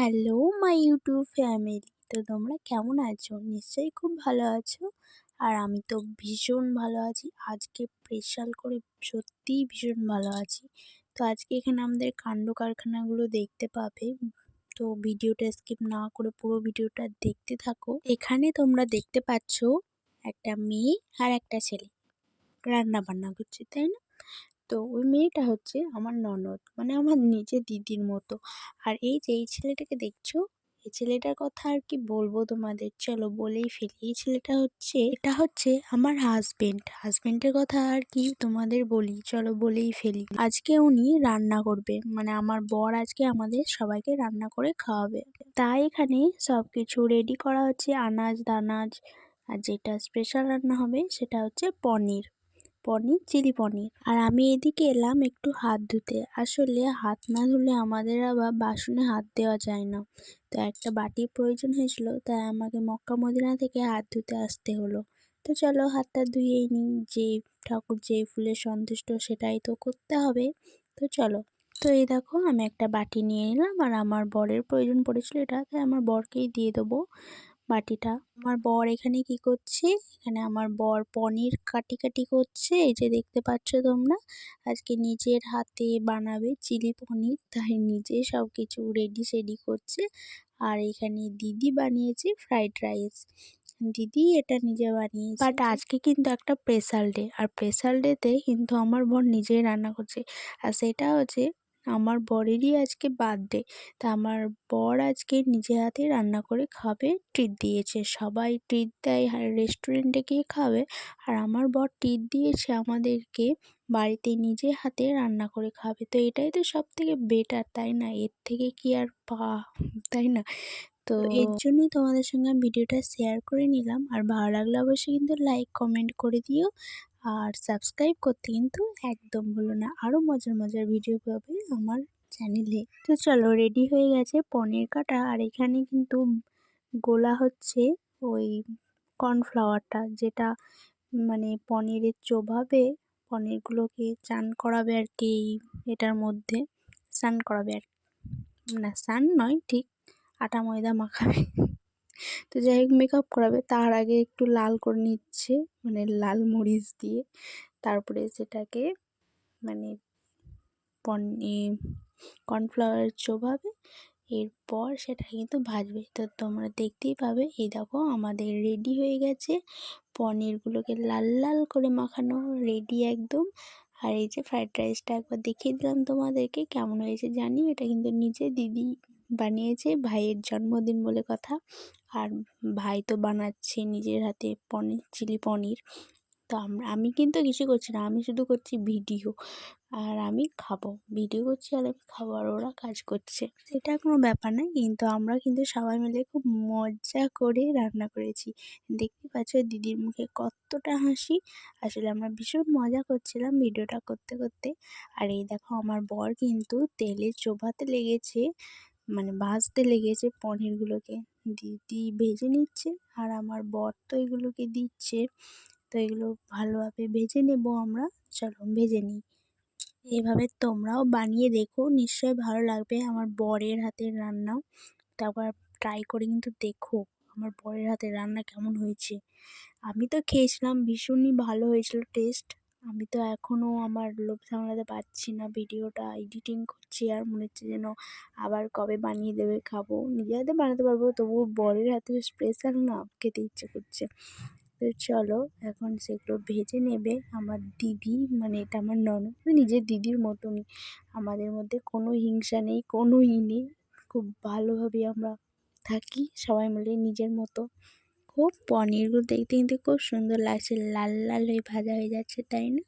Hello my YouTube family. তো তোমরা কেমন আছো? নিশ্চয়ই খুব ভালো আছো। আর আমি তো ভীষণ ভালো আছি। আজকে স্পেশাল করে সত্যিই ভীষণ ভালো আছি। তো আজকে এখানে আমাদের কাণ্ড কারখানাগুলো দেখতে পাবে। তো ভিডিওটা স্কিপ না করে পুরো ভিডিওটা দেখতে থাকো। এখানে তোমরা দেখতে পাচ্ছ একটা মেয়ে আর একটা ছেলে রান্না বান্না করছে, তাই না? তো ওই মেয়েটা হচ্ছে আমার ননদ, মানে আমার নিজের দিদির মতো। আর এই ছেলেটাকে দেখছো, এই ছেলেটার কথা আর কি বলবো তোমাদের, চলো বলেই ফেলি। এই ছেলেটা হচ্ছে, এটা হচ্ছে আমার হাজবেন্ডের কথা আর কি তোমাদের বলি, চলো বলেই ফেলি। আজকে উনি রান্না করবে, মানে আমার বর আজকে আমাদের সবাইকে রান্না করে খাওয়াবে। তাই এখানে সবকিছু রেডি করা হচ্ছে, আনাজ দানাজ। আর যেটা স্পেশাল রান্না হবে সেটা হচ্ছে চিলি পনির। আর আমি এদিকে এলাম একটু হাত ধুতে। আসলে হাত না ধুলে আমাদের আবার বাসনে হাত দেওয়া যায় না। তো একটা বাটির প্রয়োজন হয়েছিল, তাই আমাকে মক্কা মদিনা থেকে হাত ধুতে আসতে হলো। তো চলো হাতটা ধুয়েই নিই, যে ঠাকুর যে ফুলে সন্তুষ্ট সেটাই তো করতে হবে। তো চলো। তো এই দেখো আমি একটা বাটি নিয়ে নিলাম, আর আমার বরের প্রয়োজন পড়েছিল এটা, তাই আমার বরকেই দিয়ে দেবো বাটিটা। আমার বর এখানে কি করছে? এখানে আমার বর পনির কাটি করছে, এই যে দেখতে পাচ্ছ তোমরা। আজকে নিজের হাতে বানাবে চিলি পনির, তাই নিজে সবকিছু রেডি সেডি করছে। আর এখানে দিদি বানিয়েছে ফ্রাইড রাইস। দিদি এটা নিজে বানিয়েছে। বাট আজকে কিন্তু একটা স্পেশাল ডে, আর স্পেশাল ডেতে কিন্তু আমার বর নিজেই রান্না করছে। আর সেটা হচ্ছে আমার বরেরই আজকে বার্থডে। তা আমার বর আজকে নিজে হাতে রান্না করে খাবে, ট্রিট দিয়েছে। সবাই ট্রিট দেয় আর রেস্টুরেন্টে গিয়ে খাবে, আর আমার বর ট্রিট দিয়েছে আমাদেরকে বাড়িতে নিজে হাতে রান্না করে খাবে। তো এটাই তো সব থেকে বেটার, তাই না? এর থেকে কি আর তাই না? তো এর জন্যই তোমাদের সঙ্গে আমি ভিডিওটা শেয়ার করে নিলাম। আর ভালো লাগলে অবশ্যই কিন্তু লাইক কমেন্ট করে দিও, আর সাবস্ক্রাইব করতে কিন্তু একদম ভুলো না। আরও মজার মজার ভিডিও পাবে আমার চ্যানেলে। তো চলো, রেডি হয়ে গেছে পনির কাটা। আর এখানে কিন্তু গোলা হচ্ছে ওই কর্নফ্লাওয়ারটা, যেটা মানে পনিরের চোভাবে পনিরগুলোকে চান করাবে আর কি। এটার মধ্যে স্নান করাবে আর না, স্নান নয় ঠিক, আটা ময়দা মাখাবে। তো যাই হোক মেকআপ করাবে, তার আগে একটু লাল করে নিচ্ছে, মানে লাল মরিচ দিয়ে। তারপরে সেটাকে মানে কর্নফ্লাওয়ার চোবাবে, এরপর সেটা কিন্তু ভাজবে। তো তোমরা দেখতেই পাবে। এই দেখো আমাদের রেডি হয়ে গেছে, পনিরগুলোকে লাল লাল করে মাখানো রেডি একদম। আর এই যে ফ্রাইড রাইসটা একবার দেখিয়ে দিলাম তোমাদেরকে, কেমন হয়েছে জানি। এটা কিন্তু নিজে দিদি বানিয়েছে, ভাইয়ের জন্মদিন বলে কথা। আর ভাই তো বানাচ্ছে নিজের হাতে চিলি পনির। তো আমি কিন্তু কিছু করছি না, আমি শুধু করছি ভিডিও। আর আমি খাবো, ভিডিও করছি আর আমি খাবো, আর ওরা কাজ করছে। সেটা কোনো ব্যাপার না, কিন্তু আমরা কিন্তু সবাই মিলে খুব মজা করে রান্না করেছি। দেখতে পাচ্ছ দিদির মুখে কতটা হাসি। আসলে আমরা ভীষণ মজা করছিলাম ভিডিওটা করতে করতে। আর এই দেখো আমার বর কিন্তু তেলে চোবাতে লেগেছে, মানে ভাজতে লেগেছে পনিরগুলোকে। দিদি ভেজে নিচ্ছে, আর আমার বর তো এগুলোকে দিচ্ছে। তো এগুলো ভালোভাবে ভেজে নেব আমরা। চলো ভেজে নিই। এভাবে তোমরাও বানিয়ে দেখো, নিশ্চয়ই ভালো লাগবে আমার বরের হাতের রান্না। তারপর ট্রাই করে কিন্তু দেখো আমার বরের হাতের রান্না কেমন হয়েছে। আমি তো খেয়েছিলাম, ভীষণই ভালো হয়েছিল টেস্ট। আমি তো এখনও আমার লোভ সামলাতে পারছি না, ভিডিওটা এডিটিং করছি আর মনে হচ্ছে যেন আবার কবে বানিয়ে দেবে খাবো। নিজে হাতে বানাতে পারবো, তবুও বরের হাতে স্পেশাল না, খেতে ইচ্ছে করছে। তো চলো এখন সেগুলো ভেজে নেবে আমার দিদি, মানে এটা আমার ননদ, নিজের দিদির মতনই। আমাদের মধ্যে কোনো হিংসা নেই, কোনো নেই। খুব ভালোভাবে আমরা থাকি সবাই মিলে নিজের মতো। খুব পনিরগুলো দেখতে কিন্তু খুব সুন্দর লাগছে, লাল লাল হয়ে ভাজা হয়ে যাচ্ছে, তাই না?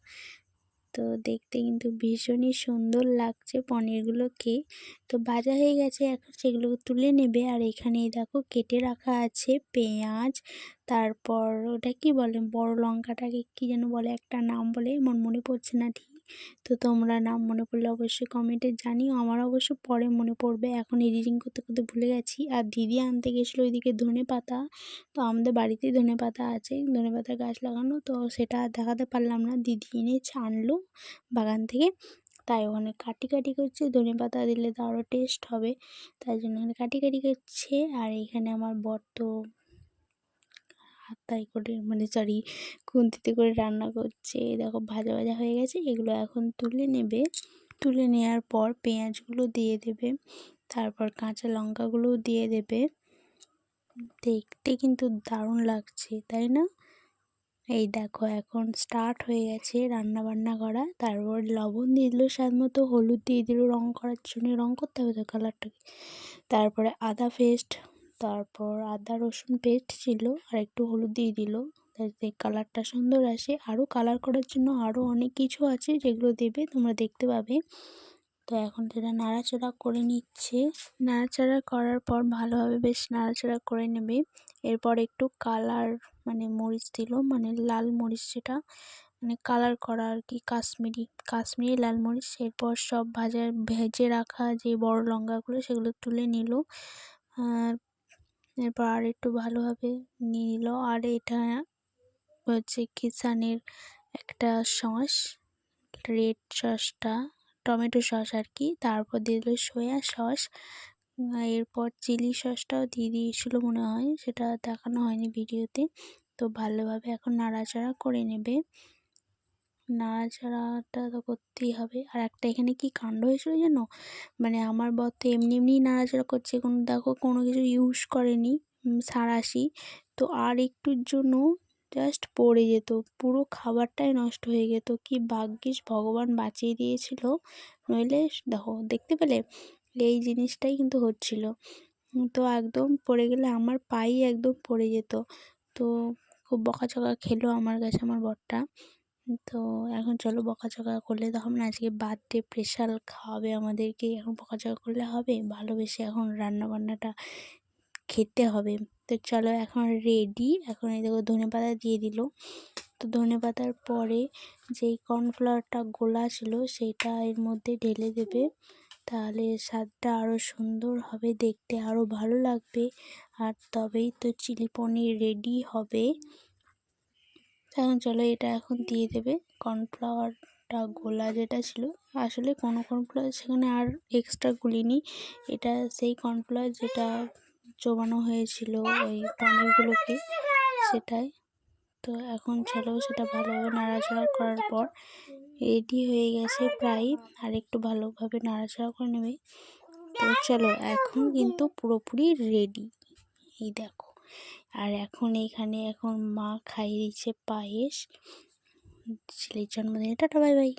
তো দেখতে কিন্তু ভীষণই সুন্দর লাগছে পনিরগুলোকে। তো ভাজা হয়ে গেছে, এখন সেগুলো তুলে নেবে। আর এখানে দেখো কেটে রাখা আছে পেঁয়াজ, তারপর ওটা কি বলে, বড় লঙ্কাটাকে কি যেন বলে, একটা নাম বলে, আমার মনে পড়ছে না ঠিক। তো তোমরা নাম মনে পড়লে অবশ্যই কমেন্টে জানিও, আমার অবশ্য পরে মনে পড়বে, এখন এডিটিং করতে করতে ভুলে গেছি। আর দিদি আনতে গেছিলো ওইদিকে ধনে পাতা। তো আমাদের বাড়িতেই ধনে পাতা আছে, ধনে পাতার গাছ লাগানো, তো সেটা দেখাতে পারলাম না। দিদি এনেছে, আনলো বাগান থেকে। তাই ওখানে কাটি করছে। ধনেপাতা দিলে তো আরও টেস্ট হবে, তাই জন্য ওখানে কাটি করছে। আর এখানে আমার বর তো হাতায় করে সরি খুন্তিতে করে রান্না করছে। দেখো ভাজা হয়ে গেছে, এগুলো এখন তুলে নেবে। তুলে নেওয়ার পর পেঁয়াজগুলো দিয়ে দেবে, তারপর কাঁচা লঙ্কাগুলোও দিয়ে দেবে। দেখতে কিন্তু দারুণ লাগছে, তাই না? এই দেখো এখন স্টার্ট হয়ে গেছে রান্না বান্না করা। তারপর লবণ দিয়ে দিল স্বাদ মতো, হলুদ দিয়ে দিল রং করার জন্য, রং করতে হবে তো কালারটাকে। তারপরে আদা পেস্ট, তারপর আদা রসুন পেস্ট ছিল, আর একটু হলুদ দিয়ে দিল যাতে কালারটা সুন্দর আসে। আরও কালার করার জন্য আরও অনেক কিছু আছে যেগুলো দেবে, তোমরা দেখতে পাবে। তো এখন সেটা নাড়াচাড়া করে নিচ্ছে। নাড়াচাড়া করার পর ভালোভাবে বেশ নাড়াচাড়া করে নেবে। এরপর একটু কালার মরিচ দিল, লাল মরিচ, যেটা কালার করা আর কি, কাশ্মীরি লাল মরিচ। এরপর সব ভেজে রাখা যে বড় লঙ্কাগুলো সেগুলো তুলে নিল। এরপর আর একটু ভালোভাবে নিয়ে নিল। আর এটা হচ্ছে কিষানের একটা সস, রেড সসটা, টমেটো সস আর কি। তারপর দিয়ে দিল সয়া সস। এরপর চিলি সসটাও দিয়ে দিয়েছিল মনে হয়, সেটা দেখানো হয়নি ভিডিওতে। তো ভালোভাবে এখন নাড়াচাড়া করে নেবে। নাড়াচাড়াটা তো করতেই হবে। আর একটা এখানে কি কাণ্ড হয়েছিল জানো, আমার বর তো এমনি নাড়াচাড়া করছে, কোনো কিছু ইউজ করেনি সাঁড়াশি। তো আর একটুর জন্য জাস্ট পড়ে যেত, পুরো খাবারটাই নষ্ট হয়ে যেত। কি ভাগ্যিস ভগবান বাঁচিয়ে দিয়েছিল, নইলে দেখো দেখতে পেলে এই জিনিসটাই কিন্তু হচ্ছিল। তো একদম পড়ে গেলে আমার পাই একদম পড়ে যেত। তো খুব বকাঝকা খেলো আমার কাছে আমার বরটা। তো এখন চলো, বকাঝকা করলে তো হবে না, আজকে বার্থডে স্পেশাল খাওয়াবে আমাদেরকে, এখন বকাঝকা করলে হবে? ভালোবেসে এখন রান্নাবান্নাটা খেতে হবে। তো চলো এখন রেডি। এখন এই দেখো ধনেপাতা দিয়ে দিল। তো ধনেপাতার পরে যেই কর্নফ্লাওয়ারটা গোলা ছিল সেটা এর মধ্যে ঢেলে দেবে, তাহলে স্বাদটা আরও সুন্দর হবে, দেখতে আরও ভালো লাগবে। আর তবেই তো চিলি পনির রেডি হবে। এখন চলো এটা এখন দিয়ে দেবে। কর্নফ্লাওয়ারটা গোলা যেটা ছিল, আসলে কোনো কর্নফ্লাওয়ার সেখানে আর এক্সট্রা গুলিনি, এটা সেই কর্নফ্লাওয়ার যেটা চোবানো হয়েছিল ওই পনিরগুলোকে, সেটাই। তো এখন চলো সেটা ভালোভাবে নাড়াচাড়া করার পর রেডি হয়ে গেছে প্রায়। আর একটু ভালোভাবে নাড়াচাড়া করে নেবে। তো চলো এখন কিন্তু পুরোপুরি রেডি, এই দেখো। আর এখন এখন মা খাইয়ে দিচ্ছে পায়েস ছেলের জন্মদিনে। Tata bye bye.